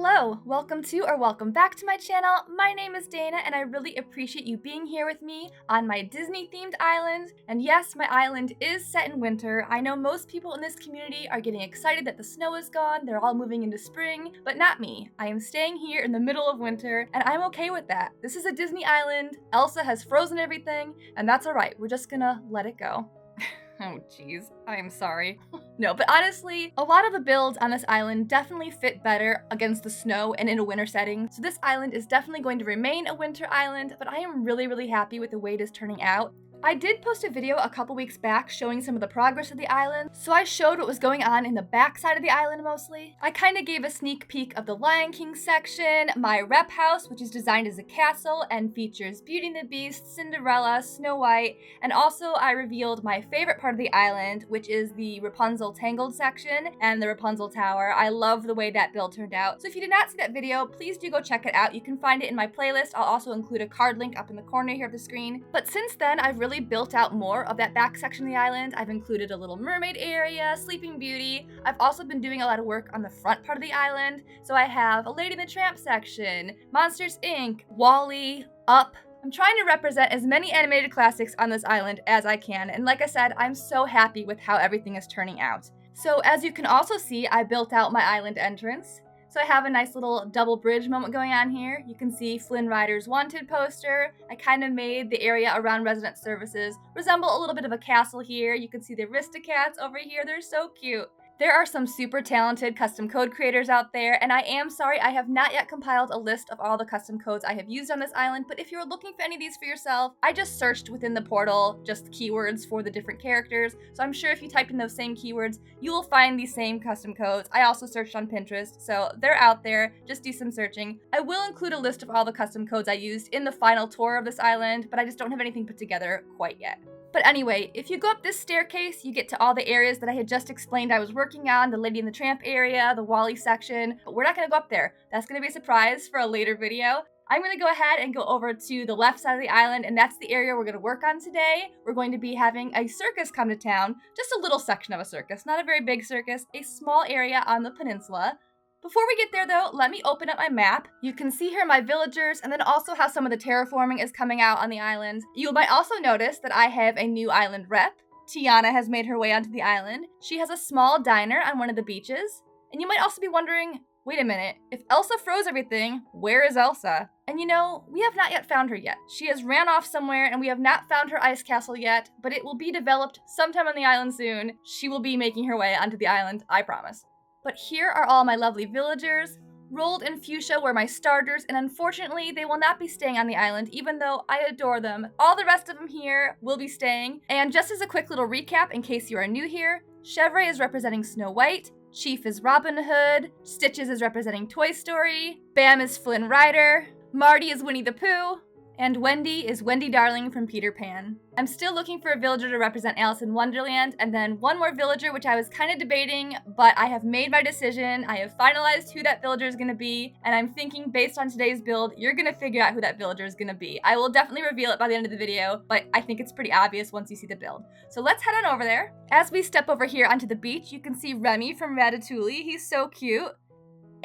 Hello, welcome to or welcome back to my channel. My name is Dana and I really appreciate you being here with me on my Disney themed island. And yes, my island is set in winter. I know most people in this community are getting excited that the snow is gone, they're all moving into spring, but not me. I am staying here in the middle of winter and I'm okay with that. This is a Disney island, Elsa has frozen everything, and that's alright, we're just gonna let it go. Oh jeez, I am sorry. No, but honestly, a lot of the builds on this island definitely fit better against the snow and in a winter setting, so this island is definitely going to remain a winter island, but I am really happy with the way it is turning out. I did post a video a couple weeks back showing some of the progress of the island, so I showed what was going on in the back side of the island mostly. I kind of gave a sneak peek of the Lion King section, my rep house, which is designed as a castle and features Beauty and the Beast, Cinderella, Snow White, and also I revealed my favorite part of the island, which is the Rapunzel Tangled section and the Rapunzel Tower. I love the way that build turned out. So if you did not see that video, please do go check it out. You can find it in my playlist. I'll also include a card link up in the corner here of the screen. But since then, I've really built out more of that back section of the island. I've included a little mermaid area, Sleeping Beauty. I've also been doing a lot of work on the front part of the island. So I have a Lady and the Tramp section, Monsters Inc., WALL-E, Up. I'm trying to represent as many animated classics on this island as I can, and like I said, I'm so happy with how everything is turning out. So as you can also see, I built out my island entrance. So I have a nice little double bridge moment going on here. You can see Flynn Rider's wanted poster. I kind of made the area around resident services resemble a little bit of a castle here. You can see the Aristocats over here. They're so cute. There are some super talented custom code creators out there, and I am sorry I have not yet compiled a list of all the custom codes I have used on this island, but if you're looking for any of these for yourself, I just searched within the portal just keywords for the different characters, so I'm sure if you typed in those same keywords, you will find these same custom codes. I also searched on Pinterest, so they're out there, just do some searching. I will include a list of all the custom codes I used in the final tour of this island, but I just don't have anything put together quite yet. But anyway, if you go up this staircase, you get to all the areas that I had just explained I was working on, the Lady and the Tramp area, the WALL-E section, but we're not going to go up there. That's going to be a surprise for a later video. I'm going to go ahead and go over to the left side of the island, and that's the area we're going to work on today. We're going to be having a circus come to town, just a little section of a circus, not a very big circus, a small area on the peninsula. Before we get there though, let me open up my map. You can see here my villagers and then also how some of the terraforming is coming out on the island. You might also notice that I have a new island rep. Tiana has made her way onto the island. She has a small diner on one of the beaches. And you might also be wondering, wait a minute, if Elsa froze everything, where is Elsa? And you know, we have not yet found her yet. She has ran off somewhere and we have not found her ice castle yet, but it will be developed sometime on the island soon. She will be making her way onto the island, I promise. But here are all my lovely villagers. Rolled and Fuchsia were my starters, and unfortunately, they will not be staying on the island, even though I adore them. All the rest of them here will be staying. And just as a quick little recap, in case you are new here, Chevre is representing Snow White, Chief is Robin Hood, Stitches is representing Toy Story, Bam is Flynn Rider, Marty is Winnie the Pooh, and Wendy is Wendy Darling from Peter Pan. I'm still looking for a villager to represent Alice in Wonderland, and then one more villager, which I was kind of debating, but I have made my decision. I have finalized who that villager is going to be, and I'm thinking based on today's build, you're going to figure out who that villager is going to be. I will definitely reveal it by the end of the video, but I think it's pretty obvious once you see the build. So let's head on over there. As we step over here onto the beach, you can see Remy from Ratatouille. He's so cute.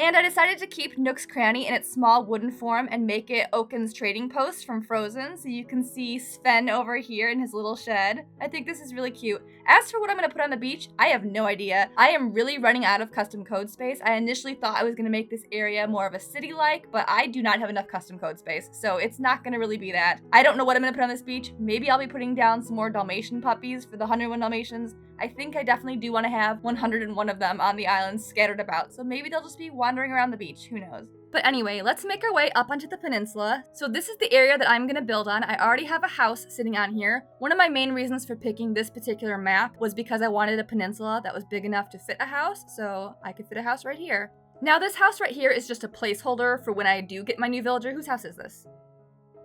And I decided to keep Nook's Cranny in its small wooden form and make it Oaken's trading post from Frozen, so you can see Sven over here in his little shed. I think this is really cute. As for what I'm going to put on the beach, I have no idea. I am really running out of custom code space. I initially thought I was going to make this area more of a city-like, but I do not have enough custom code space, so it's not going to really be that. I don't know what I'm going to put on this beach. Maybe I'll be putting down some more Dalmatian puppies for the 101 Dalmatians. I think I definitely do want to have 101 of them on the island scattered about, so maybe they'll just be wandering around the beach, who knows. But anyway, let's make our way up onto the peninsula. So this is the area that I'm going to build on. I already have a house sitting on here. One of my main reasons for picking this particular map was because I wanted a peninsula that was big enough to fit a house, so I could fit a house right here. Now this house right here is just a placeholder for when I do get my new villager. Whose house is this?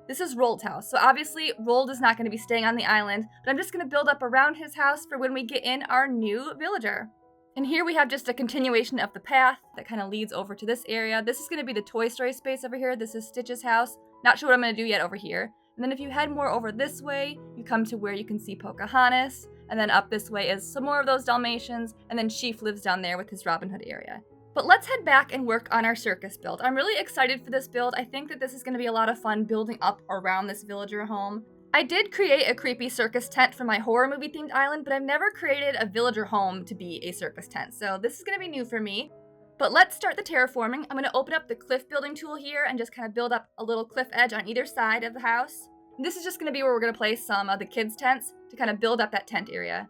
This is Rold's house, so obviously Rold is not going to be staying on the island, but I'm just going to build up around his house for when we get in our new villager. And here we have just a continuation of the path that kind of leads over to this area. This is going to be the Toy Story space over here. This is Stitch's house. Not sure what I'm going to do yet over here. And then if you head more over this way, you come to where you can see Pocahontas, and then up this way is some more of those Dalmatians, and then Chief lives down there with his Robin Hood area. But let's head back and work on our circus build. I'm really excited for this build. I think that this is going to be a lot of fun building up around this villager home. I did create a creepy circus tent for my horror movie themed island, but I've never created a villager home to be a circus tent, so this is going to be new for me. But let's start the terraforming. I'm going to open up the cliff building tool here and just kind of build up a little cliff edge on either side of the house. And this is just going to be where we're going to place some of the kids' tents to kind of build up that tent area.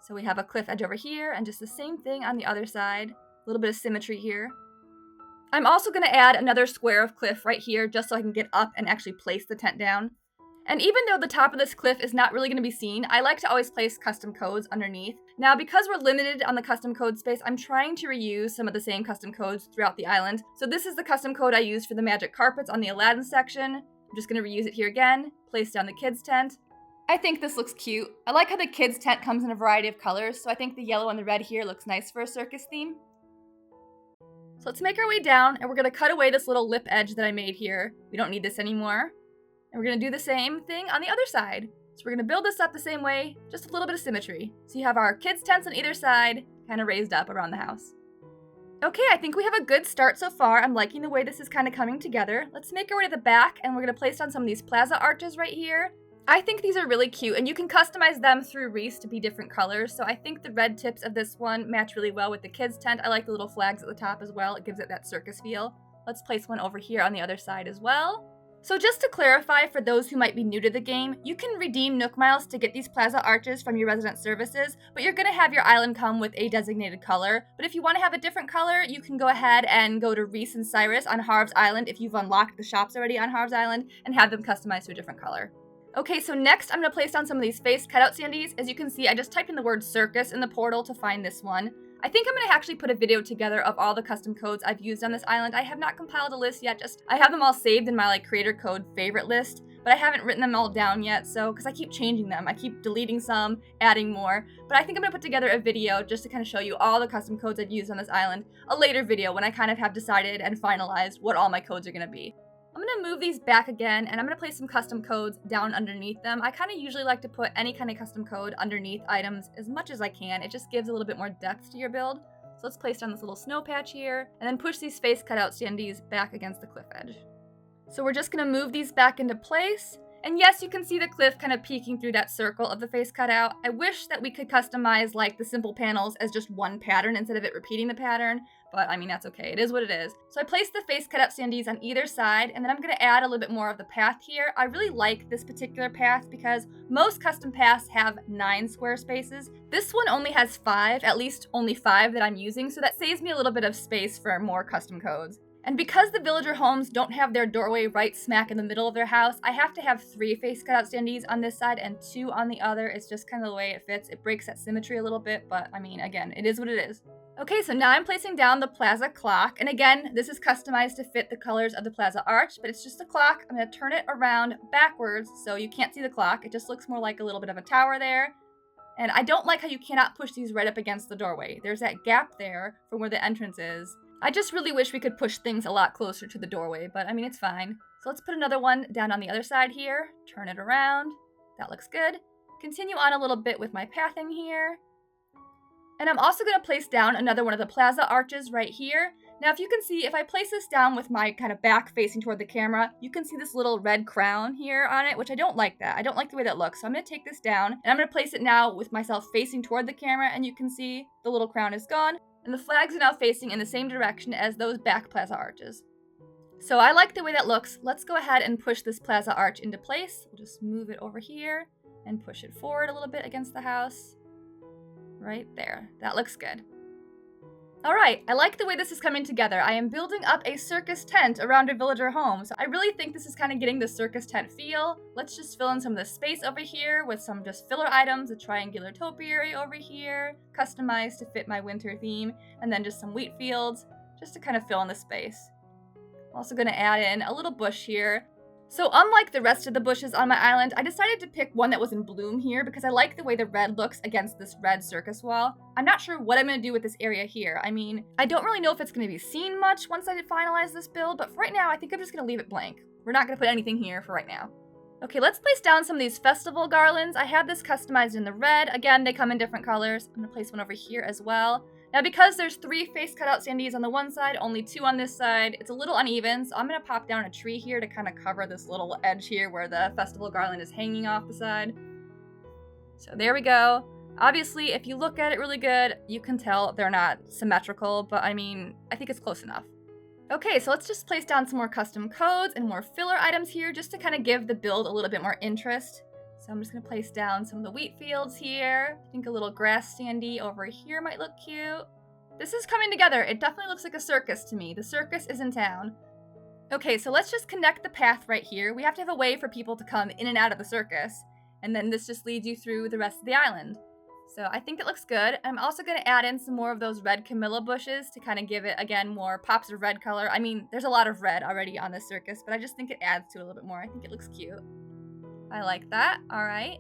So we have a cliff edge over here and just the same thing on the other side. A little bit of symmetry here. I'm also going to add another square of cliff right here just so I can get up and actually place the tent down. And even though the top of this cliff is not really going to be seen, I like to always place custom codes underneath. Now, because we're limited on the custom code space, I'm trying to reuse some of the same custom codes throughout the island. So this is the custom code I used for the magic carpets on the Aladdin section. I'm just going to reuse it here again, place down the kids' tent. I think this looks cute. I like how the kids' tent comes in a variety of colors, so I think the yellow and the red here looks nice for a circus theme. So let's make our way down, and we're going to cut away this little lip edge that I made here. We don't need this anymore. And we're going to do the same thing on the other side. So we're going to build this up the same way, just a little bit of symmetry. So you have our kids' tents on either side, kind of raised up around the house. Okay, I think we have a good start so far. I'm liking the way this is kind of coming together. Let's make our way to the back, and we're going to place down some of these plaza arches right here. I think these are really cute, and you can customize them through Reese to be different colors. So I think the red tips of this one match really well with the kids' tent. I like the little flags at the top as well. It gives it that circus feel. Let's place one over here on the other side as well. So just to clarify for those who might be new to the game, you can redeem Nook Miles to get these plaza arches from your resident services, but you're going to have your island come with a designated color. But if you want to have a different color, you can go ahead and go to Reese and Cyrus on Harv's Island if you've unlocked the shops already on Harv's Island and have them customized to a different color. Okay, so next I'm going to place down some of these face cutout standees. As you can see, I just typed in the word circus in the portal to find this one. I think I'm going to actually put a video together of all the custom codes I've used on this island. I have not compiled a list yet, I have them all saved in my creator code favorite list, but I haven't written them all down yet, so because I keep changing them. I keep deleting some, adding more, but I think I'm going to put together a video just to kind of show you all the custom codes I've used on this island, a later video when I kind of have decided and finalized what all my codes are going to be. I'm going to move these back again, and I'm going to place some custom codes down underneath them. I kind of usually like to put any kind of custom code underneath items as much as I can. It just gives a little bit more depth to your build. So let's place down this little snow patch here, and then push these face cutout standees back against the cliff edge. So we're just going to move these back into place. And yes, you can see the cliff kind of peeking through that circle of the face cutout. I wish that we could customize the simple panels as just one pattern instead of it repeating the pattern, but I mean, that's okay. It is what it is. So I placed the face cutout standees on either side, and then I'm going to add a little bit more of the path here. I really like this particular path because most custom paths have 9 square spaces. This one only has 5, at least only 5 that I'm using, so that saves me a little bit of space for more custom codes. And because the villager homes don't have their doorway right smack in the middle of their house, I have to have 3 face cutout standees on this side and 2 on the other. It's just kind of the way it fits. It breaks that symmetry a little bit, but I mean, again, it is what it is. Okay, so now I'm placing down the plaza clock. And again, this is customized to fit the colors of the plaza arch, but it's just a clock. I'm going to turn it around backwards so you can't see the clock. It just looks more like a little bit of a tower there. And I don't like how you cannot push these right up against the doorway. There's that gap there for where the entrance is. I just really wish we could push things a lot closer to the doorway, but I mean, it's fine. So let's put another one down on the other side here, turn it around. That looks good. Continue on a little bit with my pathing here. And I'm also going to place down another one of the plaza arches right here. Now, if you can see, if I place this down with my kind of back facing toward the camera, you can see this little red crown here on it, which I don't like that. I don't like the way that looks. So I'm going to take this down, and I'm going to place it now with myself facing toward the camera, and you can see the little crown is gone. And the flags are now facing in the same direction as those back plaza arches. So I like the way that looks. Let's go ahead and push this plaza arch into place. We'll just move it over here and push it forward a little bit against the house. Right there. That looks good. Alright, I like the way this is coming together. I am building up a circus tent around a villager home, so I really think this is kind of getting the circus tent feel. Let's just fill in some of the space over here with some just filler items, a triangular topiary over here, customized to fit my winter theme, and then just some wheat fields, just to kind of fill in the space. I'm also going to add in a little bush here. So unlike the rest of the bushes on my island, I decided to pick one that was in bloom here because I like the way the red looks against this red circus wall. I'm not sure what I'm going to do with this area here. I mean, I don't really know if it's going to be seen much once I finalize this build, but for right now, I think I'm just going to leave it blank. We're not going to put anything here for right now. Okay, let's place down some of these festival garlands. I have this customized in the red. Again, they come in different colors. I'm gonna place one over here as well. Now, because there's 3 face cutout standees on the one side, only 2 on this side, it's a little uneven, so I'm gonna pop down a tree here to kind of cover this little edge here where the festival garland is hanging off the side. So there we go. Obviously, if you look at it really good, you can tell they're not symmetrical, but I mean, I think it's close enough. Okay, so let's just place down some more custom codes and more filler items here just to kind of give the build a little bit more interest. So I'm just going to place down some of the wheat fields here. I think a little grass standee over here might look cute. This is coming together. It definitely looks like a circus to me. The circus is in town. Okay, so let's just connect the path right here. We have to have a way for people to come in and out of the circus. And then this just leads you through the rest of the island. So I think it looks good. I'm also going to add in some more of those red camellia bushes to kind of give it, again, more pops of red color. I mean, there's a lot of red already on this circus, but I just think it adds to it a little bit more. I think it looks cute. I like that. All right.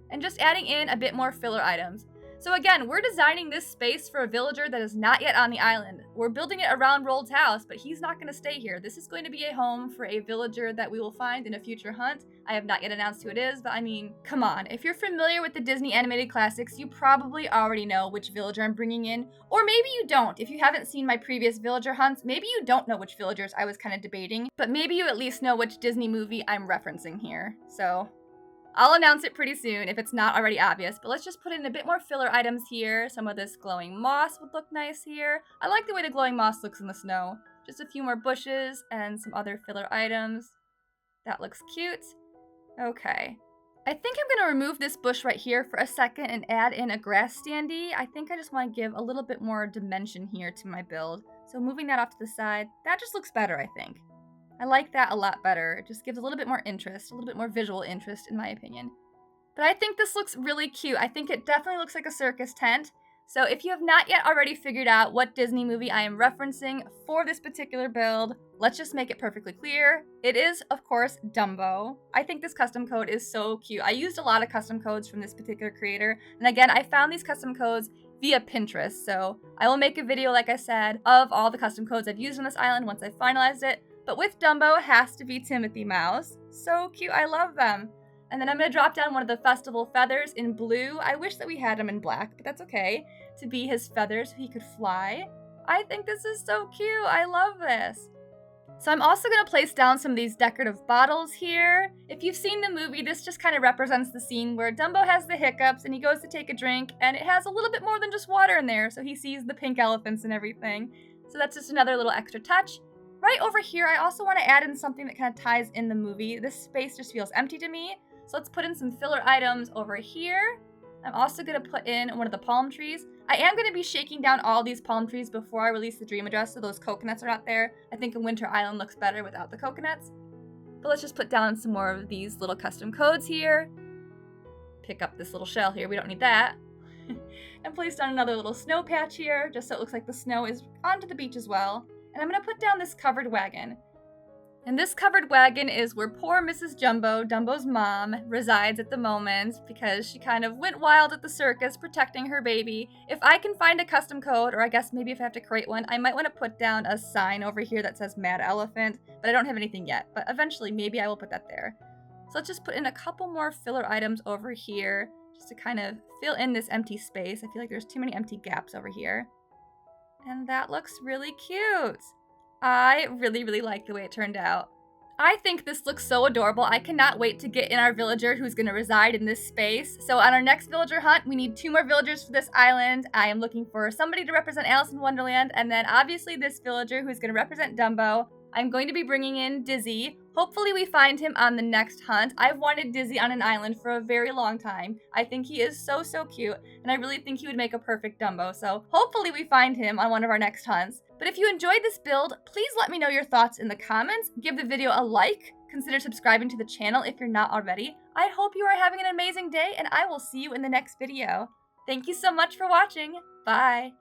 And just adding in a bit more filler items. So again, we're designing this space for a villager that is not yet on the island. We're building it around Rold's house, but he's not going to stay here. This is going to be a home for a villager that we will find in a future hunt. I have not yet announced who it is, but I mean, come on. If you're familiar with the Disney animated classics, you probably already know which villager I'm bringing in. Or maybe you don't. If you haven't seen my previous villager hunts, maybe you don't know which villagers I was kind of debating, but maybe you at least know which Disney movie I'm referencing here. So I'll announce it pretty soon if it's not already obvious, but let's just put in a bit more filler items here. Some of this glowing moss would look nice here. I like the way the glowing moss looks in the snow. Just a few more bushes and some other filler items. That looks cute. Okay. I think I'm going to remove this bush right here for a second and add in a grass standee. I think I just want to give a little bit more dimension here to my build. So moving that off to the side, that just looks better, I think. I like that a lot better. It just gives a little bit more interest, a little bit more visual interest in my opinion. But I think this looks really cute. I think it definitely looks like a circus tent. So if you have not yet already figured out what Disney movie I am referencing for this particular build, let's just make it perfectly clear. It is, of course, Dumbo. I think this custom code is so cute. I used a lot of custom codes from this particular creator. And again, I found these custom codes via Pinterest. So I will make a video, like I said, of all the custom codes I've used on this island once I've finalized it. But with Dumbo, it has to be Timothy Mouse. So cute, I love them. And then I'm going to drop down one of the festival feathers in blue. I wish that we had him in black, but that's okay. To be his feathers so he could fly. I think this is so cute. I love this. So I'm also going to place down some of these decorative bottles here. If you've seen the movie, this just kind of represents the scene where Dumbo has the hiccups and he goes to take a drink and it has a little bit more than just water in there. So he sees the pink elephants and everything. So that's just another little extra touch. Right over here, I also want to add in something that kind of ties in the movie. This space just feels empty to me. So let's put in some filler items over here. I'm also going to put in one of the palm trees. I am going to be shaking down all these palm trees before I release the dream address so those coconuts are not there. I think a winter island looks better without the coconuts. But let's just put down some more of these little custom codes here. Pick up this little shell here. We don't need that. And place down another little snow patch here just so it looks like the snow is onto the beach as well. And I'm going to put down this covered wagon. And this covered wagon is where poor Mrs. Jumbo, Dumbo's mom, resides at the moment because she kind of went wild at the circus protecting her baby. If I can find a custom code, or I guess maybe if I have to create one, I might want to put down a sign over here that says Mad Elephant, but I don't have anything yet. But eventually, maybe I will put that there. So let's just put in a couple more filler items over here just to kind of fill in this empty space. I feel like there's too many empty gaps over here. And that looks really cute. I really, really like the way it turned out. I think this looks so adorable. I cannot wait to get in our villager who's going to reside in this space. So on our next villager hunt, we need 2 more villagers for this island. I am looking for somebody to represent Alice in Wonderland, and then obviously this villager who's going to represent Dumbo. I'm going to be bringing in Dizzy. Hopefully we find him on the next hunt. I've wanted Dizzy on an island for a very long time. I think he is so, so cute, and I really think he would make a perfect Dumbo, so hopefully we find him on one of our next hunts. But if you enjoyed this build, please let me know your thoughts in the comments. Give the video a like. Consider subscribing to the channel if you're not already. I hope you are having an amazing day, and I will see you in the next video. Thank you so much for watching. Bye.